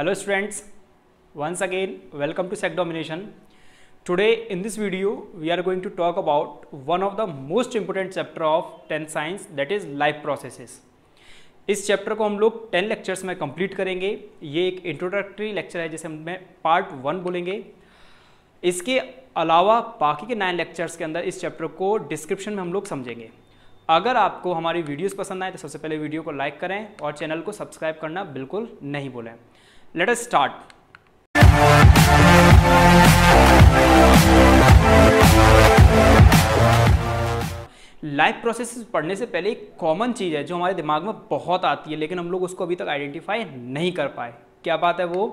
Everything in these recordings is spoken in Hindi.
Hello students, once again welcome to Sec Domination. Today in this video we are going to talk about one of the most important chapter of 10th science, that is life processes. इस चैप्टर को हम लोग 10 लेक्चर्स में कंप्लीट करेंगे. ये एक इंट्रोडक्टरी लेक्चर है जिसे हम पार्ट 1 बोलेंगे. इसके अलावा बाकी के 9 लेक्चर्स के अंदर इस चैप्टर को डिस्क्रिप्शन में हम लोग समझेंगे. अगर आपको हमारी वीडियोस पसंद आए तो सबसे पहले वीडियो को लाइक करें और चैनल को सब्सक्राइब करना बिल्कुल नहीं भूलें. Let us start. Life process पढ़ने से पहले एक कॉमन चीज़ है जो हमारे दिमाग में बहुत आती है, लेकिन हम लोग उसको अभी तक आइडेंटिफाई नहीं कर पाए. क्या बात है वो?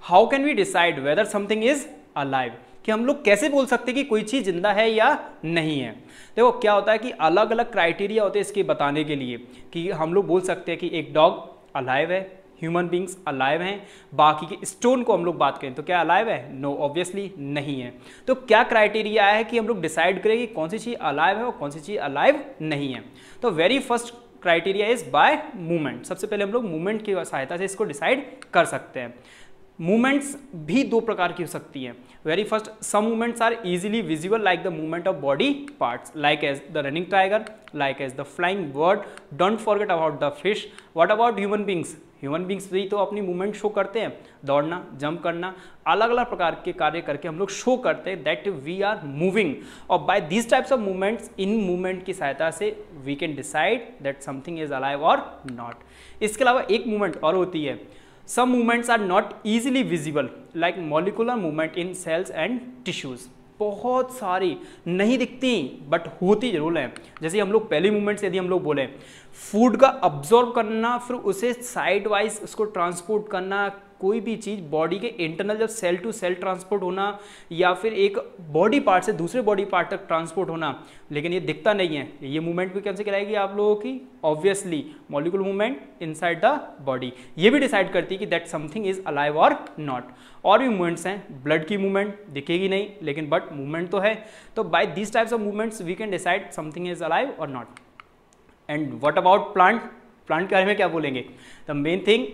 How can we decide whether something is alive. कि हम लोग कैसे बोल सकते हैं कि कोई चीज़ जिंदा है या नहीं है. देखो क्या होता है कि अलग अलग क्राइटेरिया होते हैं इसके बताने के लिए. कि हम लोग बोल सकते हैं कि एक डॉग अलाइव है, ह्यूमन बींग्स अलाइव हैं. बाकी के स्टोन को हम लोग बात करें तो क्या अलाइव है? नो, ऑब्वियसली नहीं है. तो क्या क्राइटेरिया है कि हम लोग डिसाइड करें कि कौन सी चीज़ अलाइव है और कौन सी चीज़ अलाइव नहीं है. तो very first criteria is by movement. सबसे पहले हम लोग मूवमेंट की सहायता से इसको डिसाइड कर सकते हैं. मूवमेंट्स भी दो प्रकार की हो सकती हैं. Very first, some movements are easily visible like the movement of body parts, like as the running tiger, like as the flying bird. Don't forget about the fish. What about human beings? Human beings भी तो अपनी मूवमेंट शो करते हैं. दौड़ना, जंप करना, अलग अलग प्रकार के कार्य करके हम लोग शो करते हैं दैट वी आर मूविंग. और by this types of movements, इन मूवमेंट की सहायता से we can decide that something is alive और नॉट. इसके अलावा एक मूवमेंट और होती है. Some movements are not easily visible, like molecular movement in cells and tissues. बहुत सारी नहीं दिखती बट होती जरूर है. जैसे हम लोग पहली मूवमेंट्स यदि हम लोग बोले फूड का अब्जॉर्ब करना, फिर उसे साइड वाइज उसको ट्रांसपोर्ट करना, कोई भी चीज़ बॉडी के इंटरनल जब सेल टू सेल ट्रांसपोर्ट होना या फिर एक बॉडी पार्ट से दूसरे बॉडी पार्ट तक ट्रांसपोर्ट होना, लेकिन ये दिखता नहीं है. ये मूवमेंट भी कैसे कराएगी आप लोगों की? Obviously molecular movement inside the body. ये भी डिसाइड करती है कि दैट समथिंग इज अलाइव और नॉट. और भी मूवमेंट्स हैं. ब्लड की मूवमेंट दिखेगी नहीं लेकिन बट मूवमेंट तो है. तो by this types of movements we can decide something is alive और not. And what about plant? Plant के बारे में क्या बोलेंगे? The main thing,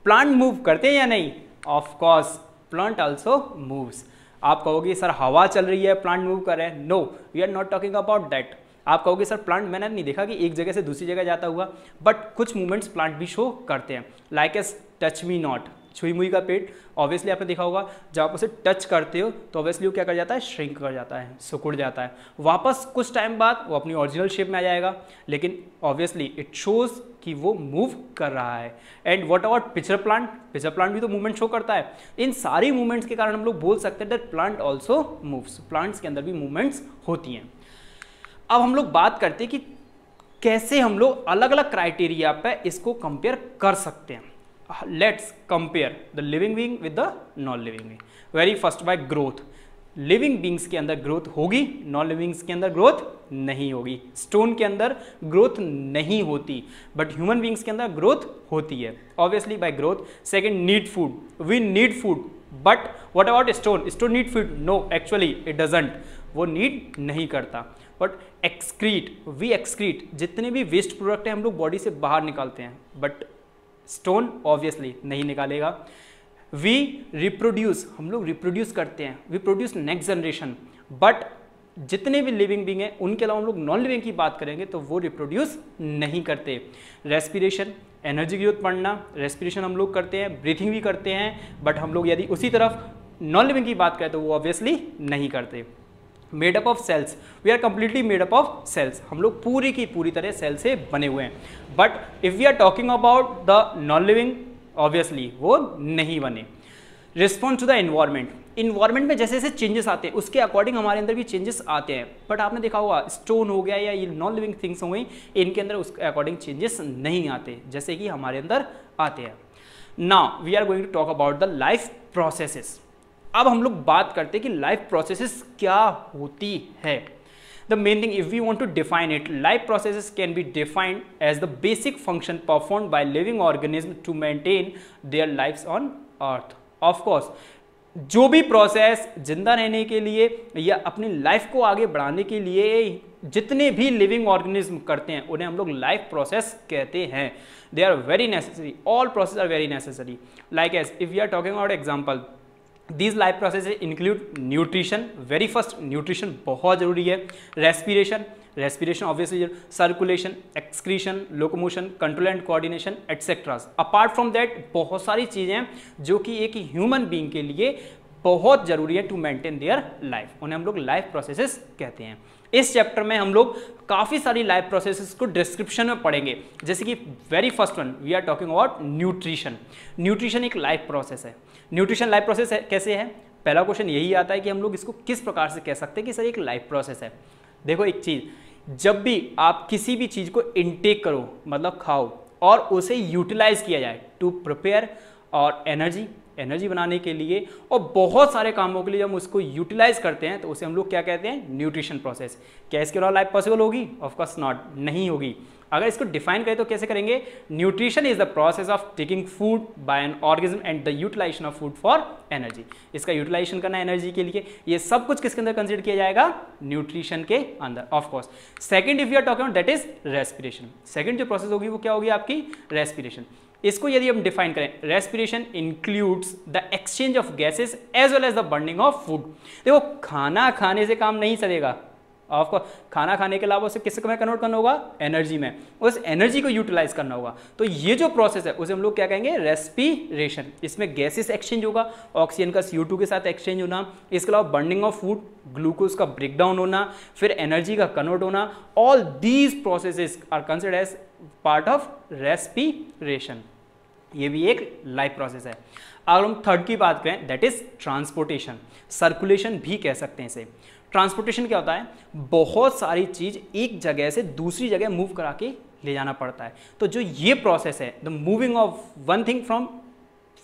plant move करते हैं या नहीं? Of course plant also moves. आप कहोगे सर हवा चल रही है प्लांट मूव कर रहे हैं. No, we are not talking about that. आप कहोगे सर प्लांट मैंने नहीं देखा कि एक जगह से दूसरी जगह जाता हुआ, बट कुछ मूवमेंट्स प्लांट भी शो करते हैं. Like S touch me not, छुई मुई का पेट. ऑब्वियसली आपने देखा होगा जब आप उसे टच करते हो तो ऑब्वियसली वो क्या कर जाता है? श्रिंक कर जाता है, सिकुड़ जाता है. वापस कुछ टाइम बाद वो अपनी ओरिजिनल शेप में आ जाएगा, लेकिन ऑब्वियसली इट शोज कि वो मूव कर रहा है. And what about pitcher plant? Pitcher plant भी तो मूवमेंट शो करता है. इन सारी मूवमेंट्स के कारण हम लोग बोल सकते हैं that plant also moves. Plants के अंदर भी मूवमेंट्स होती हैं. अब हम लोग बात करते हैं कि कैसे हम लोग अलग अलग क्राइटेरिया पे इसको कंपेयर कर सकते हैं. Let's compare the living being with the non living being. Very first by growth. Living beings के अंदर ग्रोथ होगी, नॉन लिविंग्स के अंदर ग्रोथ नहीं होगी. स्टोन के अंदर ग्रोथ नहीं होती बट ह्यूमन बींग्स के अंदर ग्रोथ होती है. Obviously by growth. Second, need food. We need food but what about stone? Stone need food? No, actually it doesn't. वो नीड नहीं करता. But excrete, we excrete. जितने भी वेस्ट प्रोडक्ट हैं हम लोग बॉडी से बाहर निकालते हैं, बट स्टोन ऑब्वियसली नहीं निकालेगा. वी रिप्रोड्यूस, हम लोग रिप्रोड्यूस करते हैं, we produce next generation. But जितने भी लिविंग बींग हैं उनके अलावा हम लोग नॉन लिविंग की बात करेंगे तो वो रिप्रोड्यूस नहीं करते. रेस्पिरेशन, एनर्जी की जरूरत पड़ना, रेस्पिरेशन हम लोग करते हैं, ब्रीथिंग भी करते हैं, बट हम लोग यदि उसी तरफ नॉन लिविंग की बात करें तो वो ऑब्वियसली नहीं करते. Made up of cells, we are completely made up of cells. हम लोग पूरी की पूरी तरह सेल से बने हुए हैं. But if we are talking about the non living, obviously वो नहीं बने. Response to the environment. Environment में जैसे जैसे चेंजेस आते हैं उसके अकॉर्डिंग हमारे अंदर भी चेंजेस आते हैं. बट आपने देखा होगा स्टोन हो गया या ये नॉन लिविंग थिंग्स हो गई, इनके अंदर उसके अकॉर्डिंग चेंजेस नहीं आते जैसे कि हमारे अंदर आते हैं. Now we are going to talk about the life processes. अब हम लोग बात करते हैं कि लाइफ प्रोसेसेस क्या होती है. The main thing, if we want to define it, life processes can be defined as the basic function performed by living organism to maintain their lifes on earth. Of course जो भी प्रोसेस जिंदा रहने के लिए या अपनी लाइफ को आगे बढ़ाने के लिए जितने भी लिविंग ऑर्गेनिज्म करते हैं उन्हें हम लोग लाइफ प्रोसेस कहते हैं. They are very necessary, all process are very necessary. Like as if we are talking about example, these life processes include nutrition. very first nutrition बहुत जरूरी है. respiration obviously, circulation, excretion, locomotion, control and coordination etc. apart from that बहुत सारी चीज़ें हैं जो कि एक ह्यूमन बीइंग के लिए बहुत जरूरी है टू मेंटेन देयर लाइफ, उन्हें हम लोग लाइफ प्रोसेसेस कहते हैं. इस चैप्टर में हम लोग काफ़ी सारी लाइफ प्रोसेसेस को डिस्क्रिप्शन में पढ़ेंगे. जैसे कि very first one we are talking about nutrition. Nutrition एक लाइफ प्रोसेस है. न्यूट्रिशन लाइफ प्रोसेस कैसे है? पहला क्वेश्चन यही आता है कि हम लोग इसको किस प्रकार से कह सकते हैं कि सर एक लाइफ प्रोसेस है. देखो एक चीज़, जब भी आप किसी भी चीज़ को इनटेक करो मतलब खाओ और उसे यूटिलाइज किया जाए टू प्रिपेयर और एनर्जी बनाने के लिए और बहुत सारे कामों के लिए जब उसको यूटिलाइज करते हैं तो उसे हम लोग क्या कहते हैं? Nutrition process. क्या इसके अलावा लाइफ पॉसिबल होगी? ऑफ कोर्स नॉट, नहीं होगी. अगर इसको डिफाइन करें तो कैसे करेंगे? Nutrition is the process of taking food by an organism and the utilization of food for energy. इसका यूटिलाइजेशन करना एनर्जी के लिए, ये सब कुछ किसके अंदर कंसिडर किया जाएगा? न्यूट्रिशन के अंदर. Of course second if you are talking that is respiration. Second जो प्रोसेस होगी वो क्या होगी? आपकी रेस्पिरेशन. इसको यदि हम डिफाइन करें, respiration includes the exchange of gases as well as the burning of food. देखो खाना खाने से काम नहीं चलेगा. आपको खाना खाने के अलावा उसे किस में कन्वर्ट करना होगा? एनर्जी में. उस एनर्जी को यूटिलाइज करना होगा. तो ये जो प्रोसेस है उसे हम लोग क्या कहेंगे? रेस्पिरेशन. इसमें गैसेस एक्सचेंज होगा, ऑक्सीजन का CO2 के साथ एक्सचेंज होना, इसके अलावा बर्निंग ऑफ फूड, ग्लूकोज का ब्रेकडाउन होना, फिर एनर्जी का कन्वर्ट होना. All these processes are considered as part of respiration. ये भी एक लाइफ प्रोसेस है. अगर हम थर्ड की बात करें दैट इज ट्रांसपोर्टेशन. सर्कुलेशन भी कह सकते हैं इसे. ट्रांसपोर्टेशन क्या होता है? बहुत सारी चीज़ एक जगह से दूसरी जगह मूव करा के ले जाना पड़ता है. तो जो ये प्रोसेस है the moving of one thing from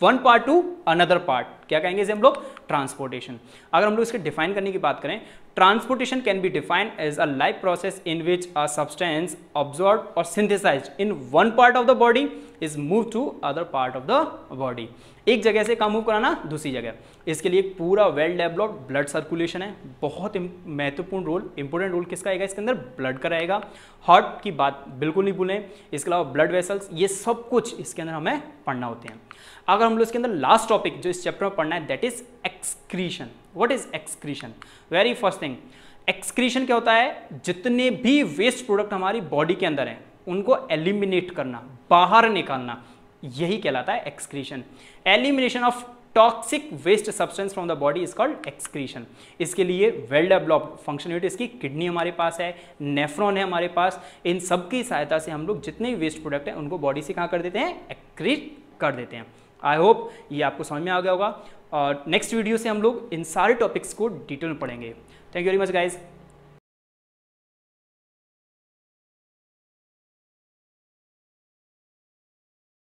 one part two another part, क्या कहेंगे इसे हम लोग? ट्रांसपोर्टेशन. अगर हम लोग इसके डिफाइन करने की बात करें, transportation can be defined as a life process in which a substance absorb और synthesized in one part of the body is move to other part of the body. एक जगह से काम मूव कराना दूसरी जगह. इसके लिए एक पूरा वेल डेवलप्ड ब्लड सर्कुलेशन है. बहुत महत्वपूर्ण रोल, इंपॉर्टेंट रोल किसका आएगा इसके अंदर? ब्लड का रहेगा. हार्ट की बात बिल्कुल नहीं भूलें. इसके अलावा ब्लड वेसल्स, ये सब कुछ इसके अंदर हमें पढ़ना होते हैं. अगर हम लोग इसके अंदर लास्ट टॉपिक जो इस चैप्टर में पढ़ना है that is excretion. What is excretion? Very first thing, excretion क्या होता है? जितने भी वेस्ट प्रोडक्ट हमारी बॉडी के अंदर हैं उनको एलिमिनेट करना, बाहर निकालना, यही कहलाता है excretion. Elimination of toxic waste substance from the body is called excretion. इसके लिए वेल डेवलप्ड फंक्शन यूनिट, इसकी किडनी हमारे पास है, नेफ्रॉन है हमारे पास. इन सब की सहायता से हम लोग जितने भी वेस्ट प्रोडक्ट हैं उनको बॉडी से कहाँ कर देते हैं? एक्सक्रीट कर देते हैं. आई होप ये आपको समझ में आ गया होगा और नेक्स्ट वीडियो से हम लोग इन सारे टॉपिक्स को डिटेल में पढ़ेंगे. Thank you very much guys.